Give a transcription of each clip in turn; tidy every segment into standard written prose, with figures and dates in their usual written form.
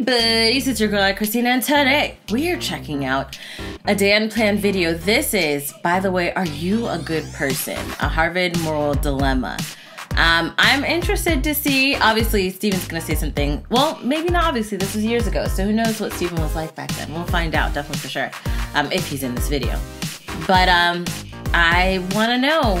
buddies, it's your girl AyChristene, and today we are checking out a DanPlan video. This is, by the way, Are You a Good Person? A Harvard Moral Dilemma. I'm interested to see, obviously Steven's gonna say something, well, maybe not obviously, this was years ago, so who knows what Steven was like back then. We'll find out, definitely for sure, if he's in this video. But I wanna know,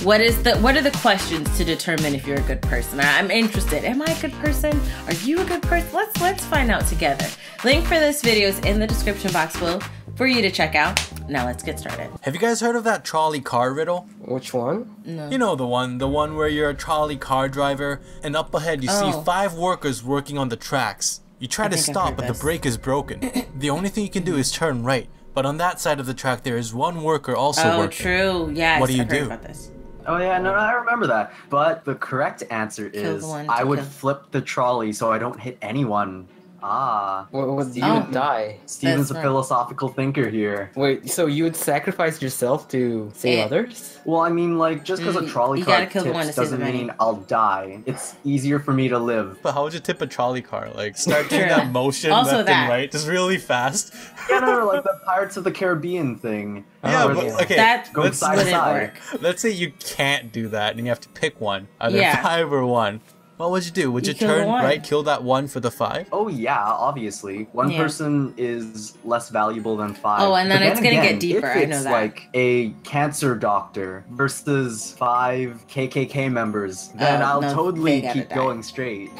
what are the questions to determine if you're a good person? I'm interested. Am I a good person? Are you a good person? Let's find out together. Link for this video is in the description box below for you to check out. Now let's get started. Have you guys heard of that trolley car riddle? Which one? No. You know the one where you're a trolley car driver and up ahead you see 5 workers working on the tracks. You try to stop but the brake is broken. The only thing you can do is turn right. But on that side of the track there is one worker also working. Oh, true. Yeah, what do you I've heard do? about this. Oh yeah, no, I remember that. But the correct answer is I would flip the trolley so I don't hit anyone. Ah. Well, you would die. Steven's a philosophical thinker here. Wait, so you would sacrifice yourself to save others? Well, I mean, like, just because a trolley car tips doesn't mean I'll die. It's easier for me to live. But how would you tip a trolley car? Like, start doing that motion left and right, just really fast? Yeah, no, like the Pirates of the Caribbean thing. Yeah, but, okay, that wouldn't work. Let's say you can't do that and you have to pick one, either 5 or 1. What would you do? Would you turn right, kill that 1 for the 5? Oh yeah, obviously. One person is less valuable than 5. Oh, and then it's gonna get deeper, I know that. If it's like a cancer doctor versus 5 KKK members, then I'll totally keep going straight.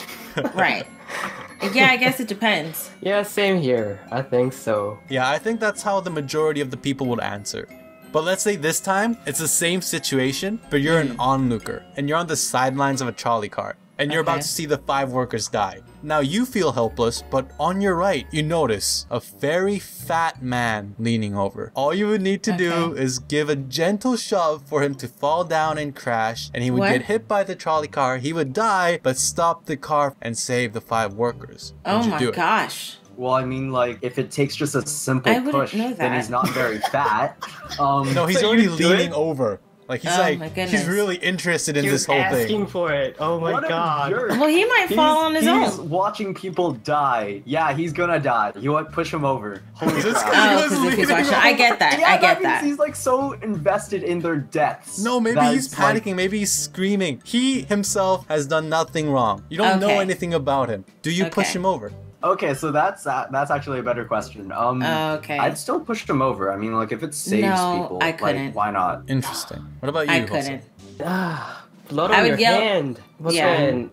Right. Yeah, I guess it depends. Yeah, same here. I think so. Yeah, I think that's how the majority of the people would answer. But let's say this time, it's the same situation, but you're an onlooker, and you're on the sidelines of a trolley car, and you're about to see the 5 workers die. Now you feel helpless, but on your right, you notice a very fat man leaning over. All you would need to do is give a gentle shove for him to fall down and crash, and he would get hit by the trolley car, he would die, but stop the car and save the 5 workers. Oh my gosh. Well, I mean, like, if it takes just a simple push, then he's not very fat. No, he's already leaning over. Like, he's he's really interested in this whole thing. He's asking for it. Oh my god. Well, he might fall on his own. He's watching people die. Yeah, he's gonna die. You want to push him over. Holy crap. Oh, because he's watching. I get that. Yeah, I get that. He's like so invested in their deaths. No, maybe he's panicking. Maybe he's screaming. He himself has done nothing wrong. You don't know anything about him. Do you push him over? Okay, so that's actually a better question. I'd still push them over. I mean, like, if it saves people, I couldn't. Like, why not? Interesting. What about you, I couldn't. Blood on your hand.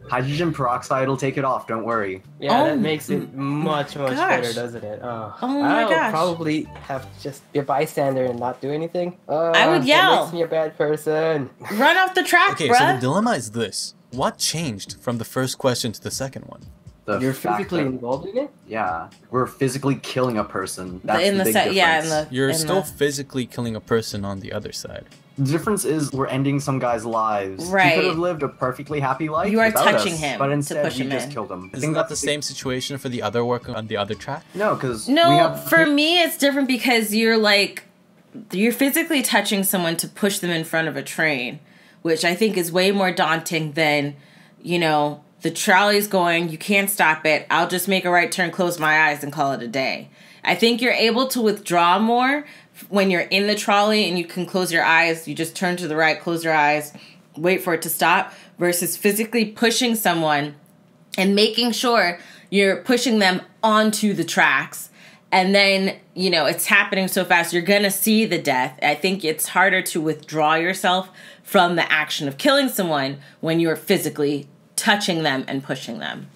Hydrogen peroxide will take it off. Don't worry. Yeah, that makes it much better, doesn't it? Oh my gosh. I'll probably have to just be a bystander and not do anything. I would yell. That makes me a bad person. Run off the track, okay, so the dilemma is this. What changed from the first question to the second one? You're physically involved in it? Yeah, we're physically killing a person. That's the big difference. Yeah, you're still physically killing a person on the other side. The difference is we're ending some guy's lives. Right. He could have lived a perfectly happy life. You are without touching us, him, but instead to push him we just in. killed him. Isn't that the same situation for the other worker on the other track? No, because for me it's different because you're physically touching someone to push them in front of a train, which I think is way more daunting than, you know, the trolley's going, you can't stop it, I'll just make a right turn, close my eyes, and call it a day. I think you're able to withdraw more when you're in the trolley and you can close your eyes, you just turn to the right, close your eyes, wait for it to stop, versus physically pushing someone and making sure you're pushing them onto the tracks. And then, you know, it's happening so fast, you're going to see the death. I think it's harder to withdraw yourself from the action of killing someone when you're physically touching them and pushing them.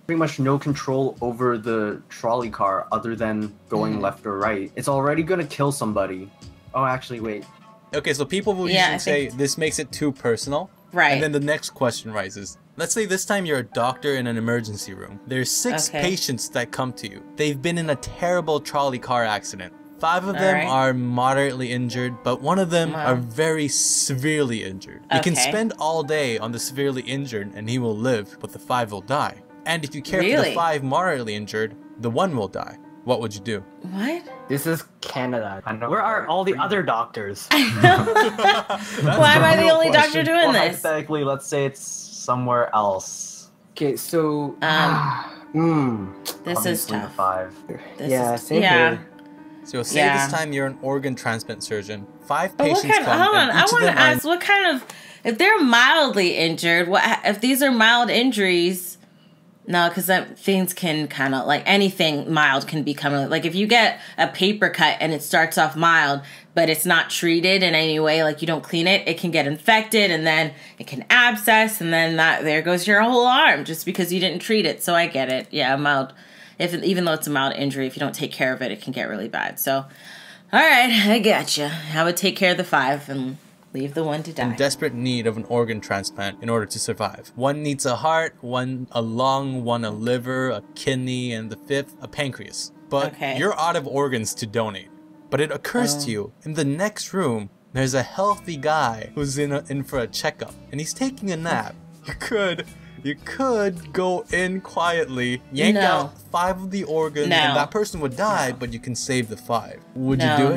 Pretty much no control over the trolley car other than going left or right. It's already gonna kill somebody. Oh, actually, wait. Okay, so people will usually say this makes it too personal. Right. And then the next question rises. Let's say this time you're a doctor in an emergency room. There's 6 patients that come to you. They've been in a terrible trolley car accident. 5 of them are moderately injured, but 1 of them are very severely injured. You can spend all day on the severely injured and he will live, but the 5 will die. And if you care for the 5 moderately injured, the 1 will die. What would you do? What? This is Canada. Where are all the other doctors? Why am I the only doctor doing this? Hypothetically, let's say it's somewhere else. Okay, so This is Obviously the tough. 5. Same yeah. here. So say Yeah. this time you're an organ transplant surgeon. 5 But what patients kind? come, Hold on. and I each of want to them are ask what kind of if they're mildly injured. What if these are mild injuries? No, because things can kind of like anything mild can become like if you get a paper cut and it starts off mild, but it's not treated in any way, like you don't clean it, it can get infected and then it can abscess and then there goes your whole arm just because you didn't treat it. So I get it. Yeah, mild. Even though it's a mild injury, if you don't take care of it, it can get really bad. So, all right, I gotcha. I would take care of the 5 and leave the 1 to die. in desperate need of an organ transplant in order to survive. One needs a heart, one a lung, one a liver, a kidney, and the 5th a pancreas. But you're out of organs to donate. But it occurs to you, in the next room, there's a healthy guy who's in for a checkup, and he's taking a nap. You could go in quietly, yank out 5 of the organs, and that person would die, but you can save the 5. Would you do it?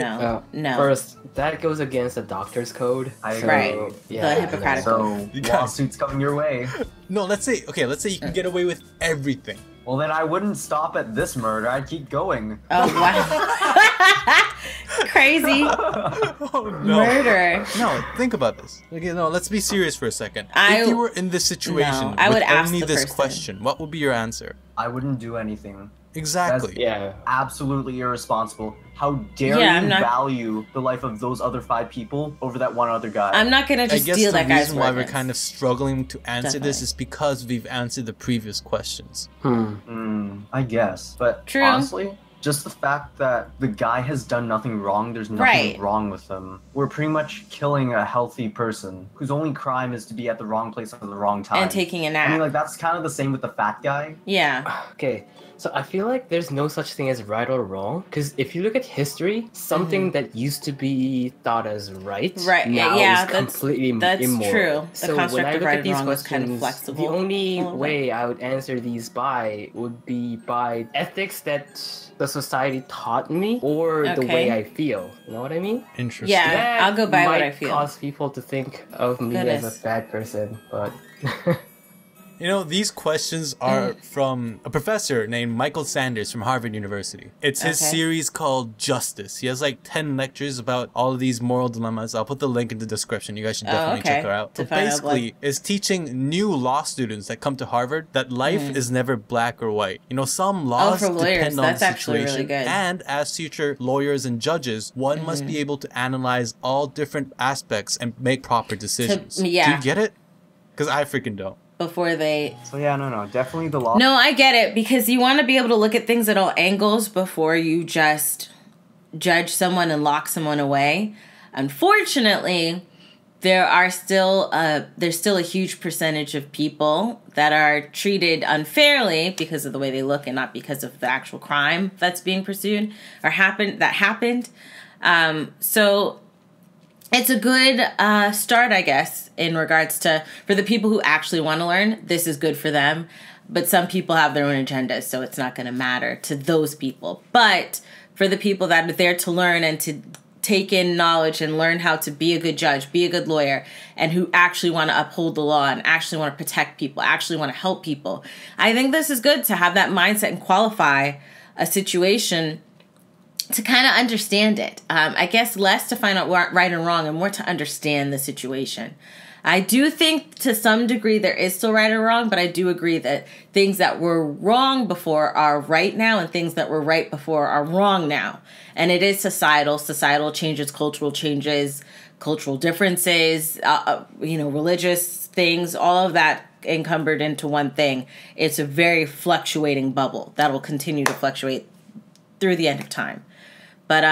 No. First, that goes against the doctor's code. Right. Yeah, The Hippocratic So lawsuits coming your way. No, let's say you can get away with everything. Well, then I wouldn't stop at this murder. I'd keep going. Oh, wow. Crazy. Oh, no. Murder. No, think about this. Okay, no, let's be serious for a second. I- If you were in this situation No, I would with ask only the this person. question, what would be your answer? I wouldn't do anything. Exactly. Yeah. Absolutely irresponsible. How dare Yeah, I'm you not- value the life of those other 5 people over that one other guy? I'm not going to I just guess steal the that guy's reason why we're organs. kind of struggling to answer this Definitely. is because we've answered the previous questions. I guess. But True. honestly, just the fact that the guy has done nothing wrong, there's nothing Right. wrong with him. We're pretty much killing a healthy person whose only crime is to be at the wrong place at the wrong time. And taking a I nap. mean, like, that's kind of the same with the fat guy. Yeah. Okay, so I feel like there's no such thing as right or wrong, because if you look at history, something that used to be thought as right, Right, now yeah, is that's- completely that's immoral. true. The So construct when I of look right at and these wrong is kind of questions, flexible the only a little way I would answer these by would be by ethics that the society taught me, or the Okay. way I feel. You know what I mean? Interesting. Yeah. That I'll go by what might I feel. cause people to think of me Goodness. as a bad person, but You know, these questions are from a professor named Michael Sanders from Harvard University. It's his Okay. series called Justice. He has like 10 lectures about all of these moral dilemmas. I'll put the link in the description. You guys should definitely okay. check her out. To But find out, basically, it's teaching new law students that come to Harvard that life is never black or white. You know, some laws for lawyers, depend on that's the actually really situation. good. And as future lawyers and judges, one must be able to analyze all different aspects and make proper decisions. yeah. Do you get it? Because I freaking don't. Before they... So yeah, no, definitely the law. No, I get it, because you want to be able to look at things at all angles before you just judge someone and lock someone away. Unfortunately, there's still a huge percentage of people that are treated unfairly because of the way they look and not because of the actual crime that's being pursued or happened. So it's a good start, I guess, in regards to, for the people who actually want to learn, this is good for them. But some people have their own agendas, so it's not going to matter to those people. But for the people that are there to learn and to take in knowledge and learn how to be a good judge, be a good lawyer, and who actually want to uphold the law and actually want to protect people, actually want to help people, I think this is good to have that mindset and qualify a situation to kind of understand it. I guess less to find out right and wrong and more to understand the situation. I do think to some degree there is still right or wrong, but I do agree that things that were wrong before are right now and things that were right before are wrong now. And it is societal changes, cultural differences, religious things, all of that encumbered into one thing. It's a very fluctuating bubble that will continue to fluctuate through the end of time. But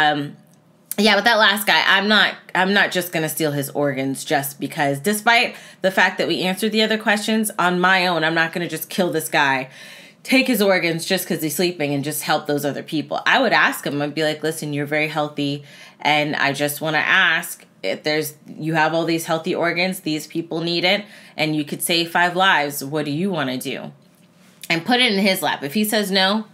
yeah, with that last guy, I'm not just gonna steal his organs just because, despite the fact that we answered the other questions on my own, I'm not gonna just kill this guy, take his organs just because he's sleeping and just help those other people. I would ask him, I'd be like, listen, you're very healthy, and I just want to ask, if you have all these healthy organs, these people need it, and you could save 5 lives, what do you want to do? And put it in his lap. If he says no,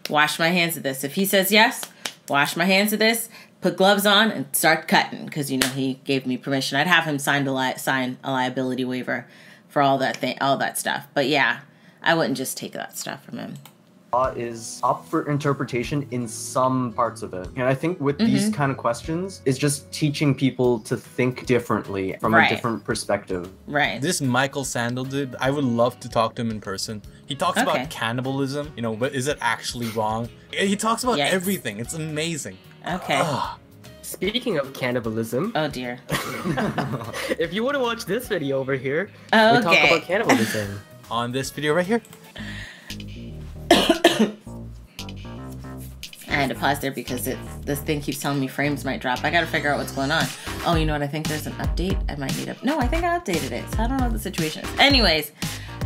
wash my hands of this. If he says yes, wash my hands of this, put gloves on, and start cutting, because he gave me permission. I'd have him sign a liability waiver for all that stuff. But yeah, I wouldn't just take that stuff from him. Is up for interpretation in some parts of it. And I think with these kind of questions, it's just teaching people to think differently from a different perspective. Right. This Michael Sandel dude, I would love to talk to him in person. He talks about cannibalism, you know, but is it actually wrong? He talks about everything. It's amazing. Okay. Speaking of cannibalism. Oh dear. If you want to watch this video over here, we talk about cannibalism. On this video right here. I had to pause there because this thing keeps telling me frames might drop. I gotta figure out what's going on. Oh, you know what? I think there's an update. I might need a... No, I think I updated it. So I don't know what the situation is. Anyways,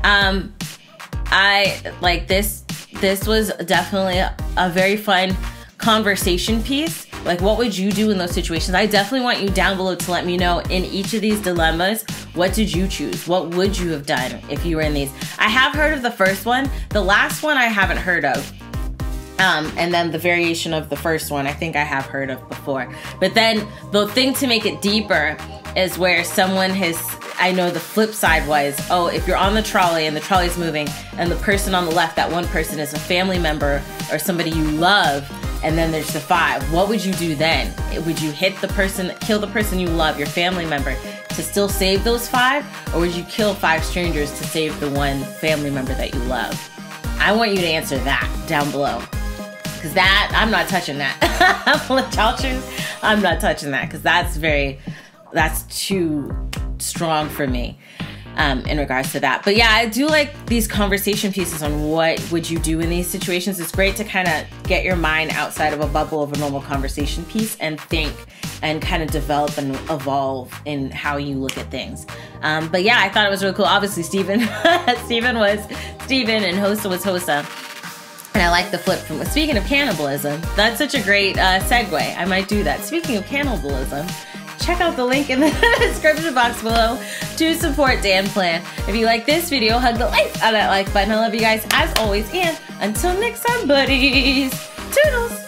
I like this. This was definitely a very fun conversation piece. Like, what would you do in those situations? I definitely want you down below to let me know in each of these dilemmas, what did you choose? What would you have done if you were in these? I have heard of the first one. The last one I haven't heard of. And then the variation of the first one, I think I have heard of before. But then the thing to make it deeper is where someone has, I know the flip side was, oh, if you're on the trolley and the trolley's moving and the person on the left, that one person is a family member or somebody you love, and then there's the 5. What would you do then? Would you hit the person, kill the person you love, your family member, to still save those 5? Or would you kill 5 strangers to save the one family member that you love? I want you to answer that down below. Because that, I'm not touching that. I'm gonna let y'all choose. I'm not touching that because that's too strong for me in regards to that. But yeah, I do like these conversation pieces on what would you do in these situations. It's great to kind of get your mind outside of a bubble of a normal conversation piece and think and kind of develop and evolve in how you look at things. But yeah, I thought it was really cool. Obviously, Steven was Steven and Hosa was Hosa. And I like the flip from, speaking of cannibalism, that's such a great segue. I might do that. Speaking of cannibalism, check out the link in the description box below to support DanPlan. If you like this video, hug the like on that like button. I love you guys as always. And until next time, buddies, toodles.